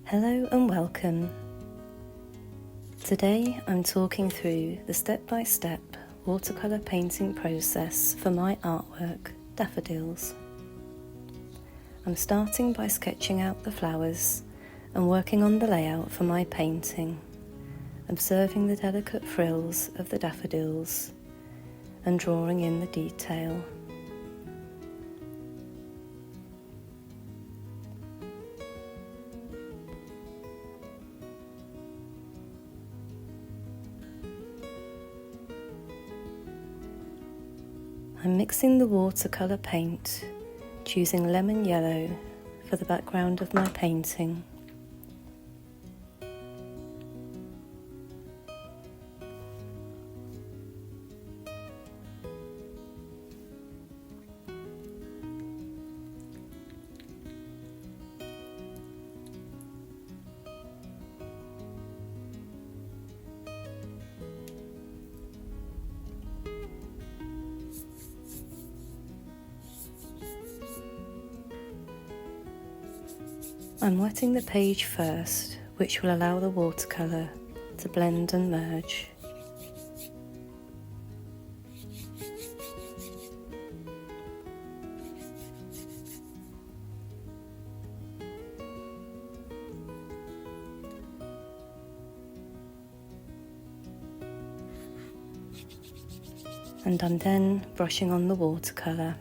Hello and welcome. Today I'm talking through the step-by-step watercolour painting process for my artwork, Daffodils. I'm starting by sketching out the flowers and working on the layout for my painting, observing the delicate frills of the daffodils and drawing in the detail. I'm mixing the watercolour paint, choosing lemon yellow for the background of my painting. I'm wetting the page first, which will allow the watercolour to blend and merge. And I'm then brushing on the watercolour.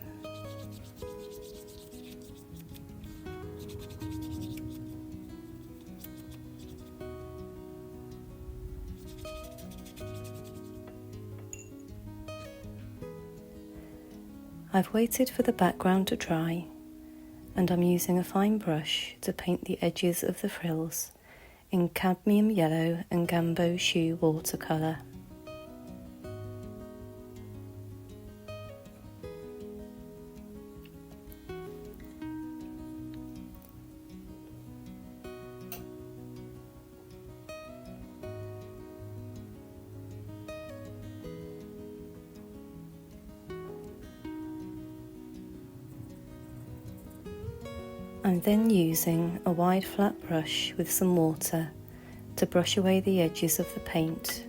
I've waited for the background to dry, and I'm using a fine brush to paint the edges of the frills in cadmium yellow and gambo shoe watercolour. I'm then using a wide flat brush with some water to brush away the edges of the paint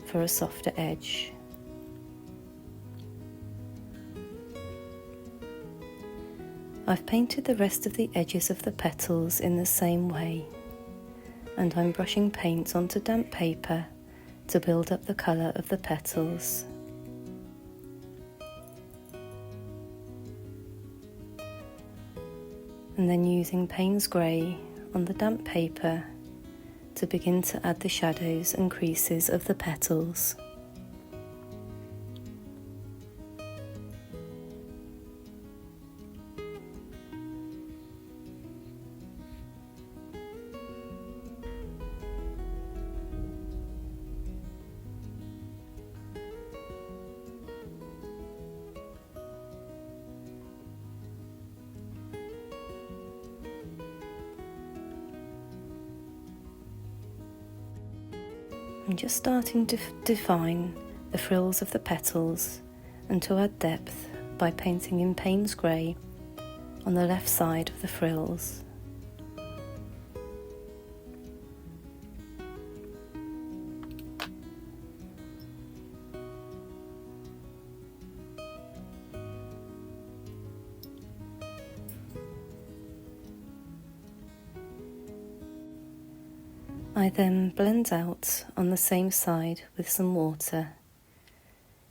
for a softer edge. I've painted the rest of the edges of the petals in the same way, and I'm brushing paint onto damp paper to build up the colour of the petals. And then using Payne's Grey on the damp paper to begin to add the shadows and creases of the petals. I'm just starting to define the frills of the petals and to add depth by painting in Payne's Grey on the left side of the frills. I then blend out on the same side with some water,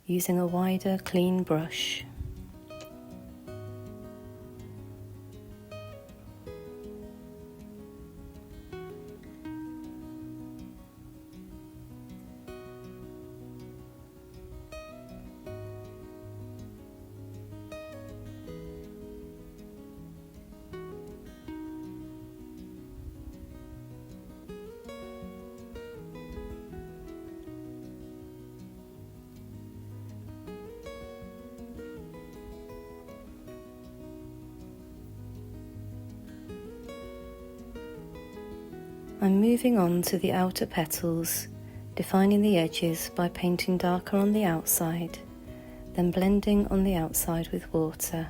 using a wider, clean brush. I'm moving on to the outer petals, defining the edges by painting darker on the outside, then blending on the outside with water.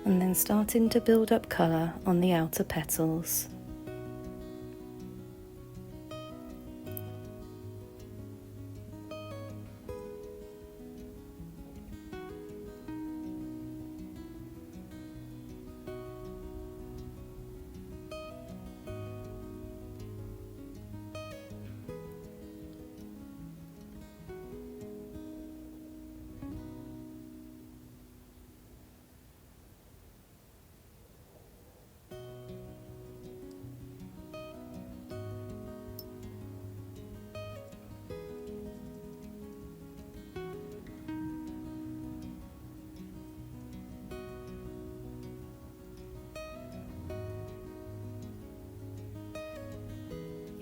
and then starting to build up colour on the outer petals.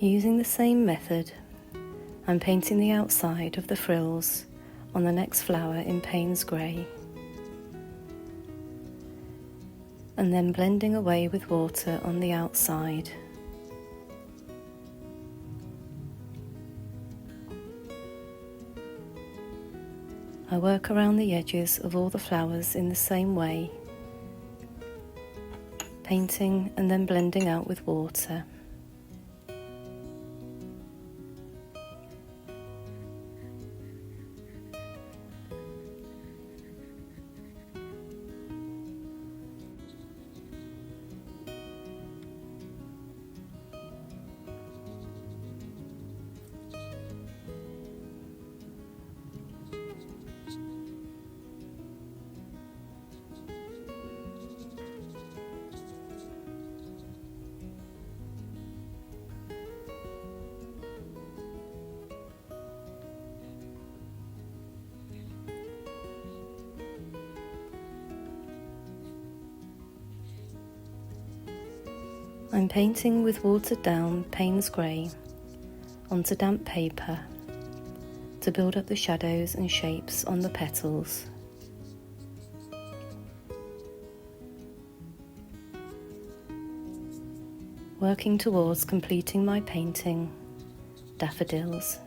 Using the same method, I'm painting the outside of the frills on the next flower in Payne's Grey, and then blending away with water on the outside. I work around the edges of all the flowers in the same way, painting and then blending out with water. I'm painting with watered down Payne's Grey onto damp paper to build up the shadows and shapes on the petals. Working towards completing my painting, Daffodils.